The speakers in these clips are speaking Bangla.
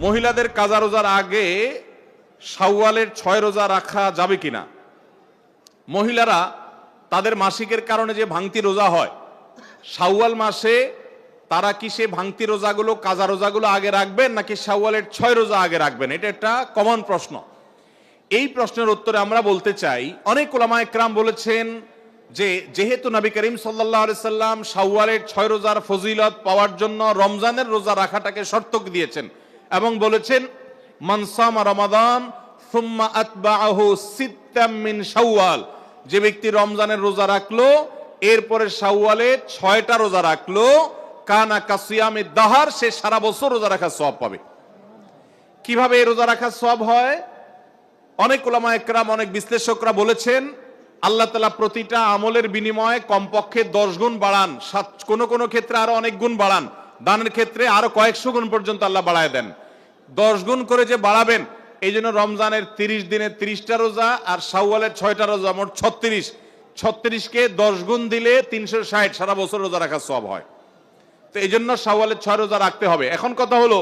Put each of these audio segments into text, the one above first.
মহিলাদের কাজা রোজার আগে শাওয়ালের 6 রোজা রাখা যাবে কিনা? মহিলারা তাদের মাসিকের কারণে যে ভাঙতি রোজা হয়, শাওয়াল মাসে তারা কি সে ভাঙতি রোজাগুলো, কাজা রোজাগুলো আগে রাখবেন নাকি শাওয়ালের 6 রোজা আগে রাখবেন? এটা একটা কমন প্রশ্ন। এই প্রশ্নের উত্তরে আমরা বলতে চাই, অনেক উলামায়ে কেরাম বলেছেন যে যেহেতু নবী করিম সাল্লাল্লাহু আলাইহি সাল্লাম শাওয়ালের 6 রোজার ফজিলত পাওয়ার জন্য রমজানের রোজা রাখাটাকে শর্ত দিয়েছেন এবং বলেছেন মান সামা রমাদান সুম্মা আতবাআহু সিত্তাম মিন শাওয়াল, যে ব্যক্তি রমজানের রোজা রাখলো এরপরে শাওয়ালে 6টা রোজা রাখলো, কানা কাসিয়ামিদ দাহার, সে সারা বছর রোজা রাখার সওয়াব পাবে। কিভাবে এই রোজা রাখার সওয়াব হয়? অনেক উলামায়ে কেরাম, অনেক বিশ্লেষকরা বলেছেন আল্লাহ তাআলা প্রতিটা আমলের বিনিময়ে কমপক্ষে 10 গুণ বাড়ান, কোনো কোনো ক্ষেত্রে আরো অনেক গুণ বাড়ান, দানের ক্ষেত্রে আরো কয়েকশো গুণ পর্যন্ত আল্লাহ বাড়ায় দেন। 10 গুণ করে যে বাড়াবেন, এই জন্য রমজানের 30 দিনে 30টা রোজা আর শাওয়ালের 6টা রোজা, মোট 36কে 10 গুণ দিলে 360, সারা বছর রোজা রাখার সওয়াব হয়। তো এই জন্য শাওয়ালের 6 রোজা রাখতে হবে। এখন কথা হলো,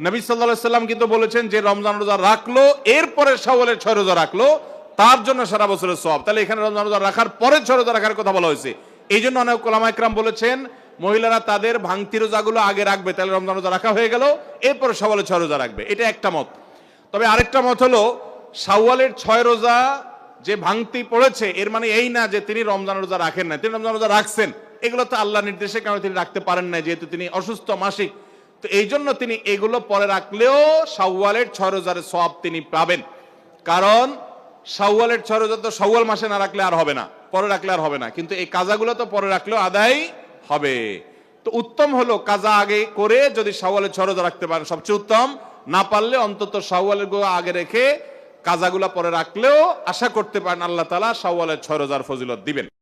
নবী সাল্লাল্লাহু আলাইহি সাল্লাম কিন্তু বলেছেন যে রমজান রোজা রাখলো এরপরে শাওয়ালের 6 রোজা রাখলো, তার জন্য সারা বছরের সওয়াব। তাহলে এখানে রমজান রোজা রাখার পরে 6 রোজা রাখার কথা বলা হয়েছে। এই জন্য অনেক উলামায়ে কেরাম বলেছেন মহিলারা তাদের ভাঙতি রোজাগুলো আগে রাখবে, তাহলে রমজান রোজা রাখা হয়ে গেল, এরপরে শাওয়ালের 6 রোজা রাখবে। এটা একটা মত। তবে আরেকটা মত হলো শাওয়ালের 6 রোজা যে ভাঙতি পড়েছে এর মানে এই না যে তিনি রমজান রোজা রাখেন না, তিনি রমজান রোজা রাখছেন। এগুলো তো আল্লাহর নির্দেশে, কারণ তিনি রাখতে পারেন না যেহেতু তিনি অসুস্থ মাসিক। তো এই জন্য তিনি এগুলো পরে রাখলেও শাওয়ালের 6 রোজার সওয়াব তিনি পাবেন। কারণ শাওয়ালের 6 রোজা তো শাওয়াল মাসে না রাখলে আর হবে না, পরে রাখলে আর হবে না, কিন্তু এই কাজাগুলো তো পরে রাখলেও আদায় হবে। তো উত্তম হলো কাজা আগে করে যদি শাওয়ালের 6 রোজা রাখতে পারেন সবচেয়ে উত্তম, না পারলে অন্তত শাওয়ালের গুলো আগে রেখে কাজাগুলা পরে রাখলেও আশা করতে পারেন আল্লাহ তাআলা শাওয়ালের 6 রোজার ফজিলত দিবেন।